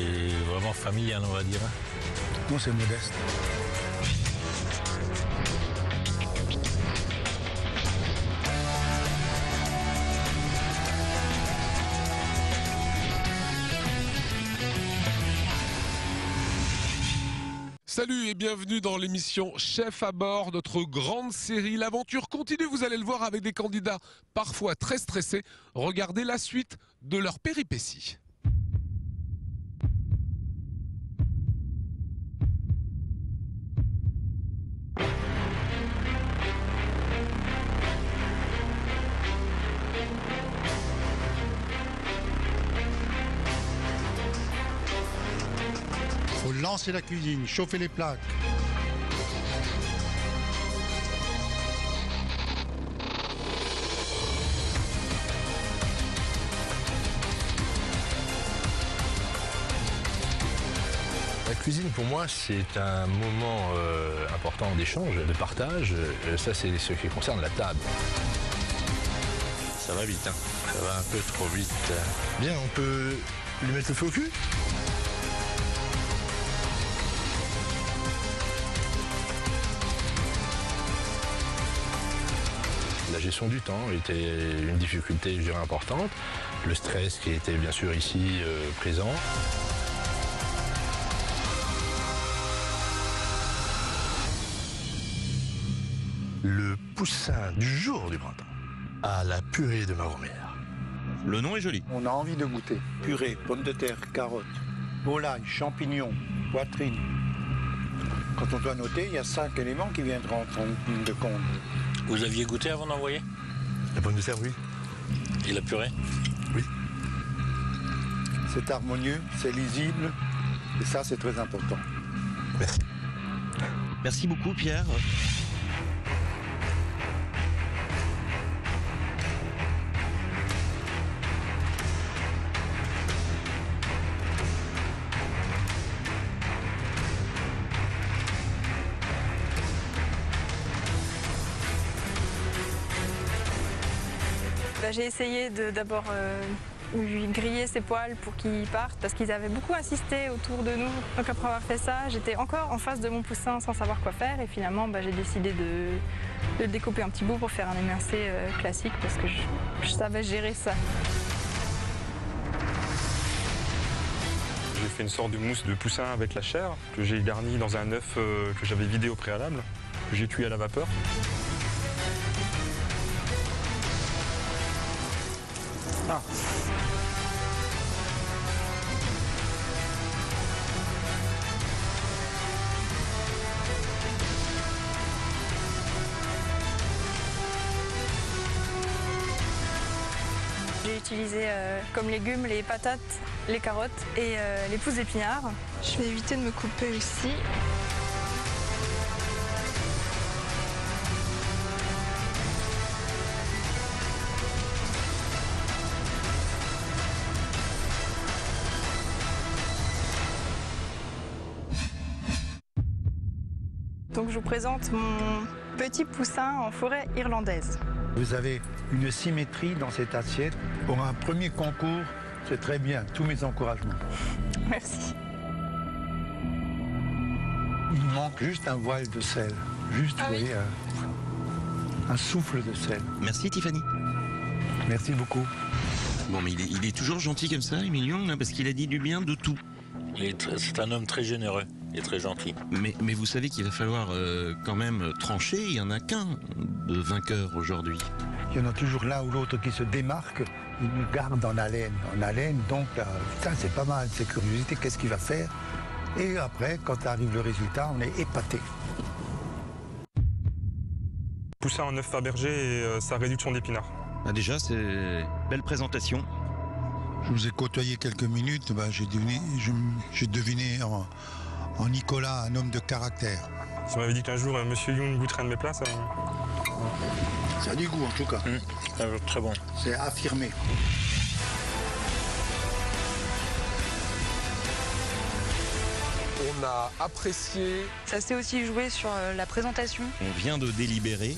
c'est vraiment familial, on va dire. Non, c'est modeste. Salut et bienvenue dans l'émission Chef à bord, notre grande série. L'aventure continue, vous allez le voir, avec des candidats parfois très stressés. Regardez la suite de leurs péripéties. Faut lancer la cuisine, chauffer les plaques. La cuisine, pour moi, c'est un moment important d'échange, de partage. Ça, c'est ce qui concerne la table. Ça va vite, hein. Ça va un peu trop vite. Bien, on peut lui mettre le feu au cul ? La gestion du temps était une difficulté, je dirais, importante. Le stress qui était bien sûr ici présent. Le poussin du jour du printemps. À la purée de ma grand-mère. Le nom est joli. On a envie de goûter. Purée, pommes de terre, carottes, volaille, champignons, poitrine. Quand on doit noter, il y a 5 éléments qui viendront en ligne de compte. Vous aviez goûté avant d'envoyer? La pomme de terre, oui. Et la purée? Oui. C'est harmonieux, c'est lisible, et ça, c'est très important. Merci. Merci beaucoup, Pierre. J'ai essayé de d'abord lui griller ses poils pour qu'il parte parce qu'ils avaient beaucoup insisté autour de nous. Donc après avoir fait ça, j'étais encore en face de mon poussin sans savoir quoi faire et finalement j'ai décidé de le découper en petits bouts pour faire un émincé classique parce que je savais gérer ça. J'ai fait une sorte de mousse de poussin avec la chair que j'ai garni dans un œuf que j'avais vidé au préalable, que j'ai cuit à la vapeur. Ah. J'ai utilisé comme légumes les patates, les carottes et les pousses d'épinards. Je vais éviter de me couper aussi. Donc je vous présente mon petit poussin en forêt irlandaise. Vous avez une symétrie dans cette assiette. Pour un premier concours, c'est très bien. Tous mes encouragements. Merci. Il manque juste un voile de sel. Juste, vous voyez, un souffle de sel. Merci, Tiffany. Merci beaucoup. Bon, mais il est toujours gentil comme ça, Emilion, là, parce qu'il a dit du bien de tout. C'est un homme très généreux et très gentil. Mais vous savez qu'il va falloir quand même trancher. Il n'y en a qu'un de vainqueur aujourd'hui. Il y en a toujours l'un ou l'autre qui se démarque. Il nous garde en haleine. En haleine, donc, putain, c'est pas mal. C'est curiosité, qu'est-ce qu'il va faire? Et après, quand arrive le résultat, on est épaté. Poussin en œuf Fabergé et sa réduction d'épinards. Ah, déjà, c'est belle présentation. Je vous ai côtoyé quelques minutes, j'ai deviné en Nicolas un homme de caractère. Si on m'avait dit qu'un jour Monsieur Young goûterait un de mes plats, ça... Ça a du goût en tout cas. Très bon. C'est affirmé. On a apprécié. Ça s'est aussi joué sur la présentation. On vient de délibérer.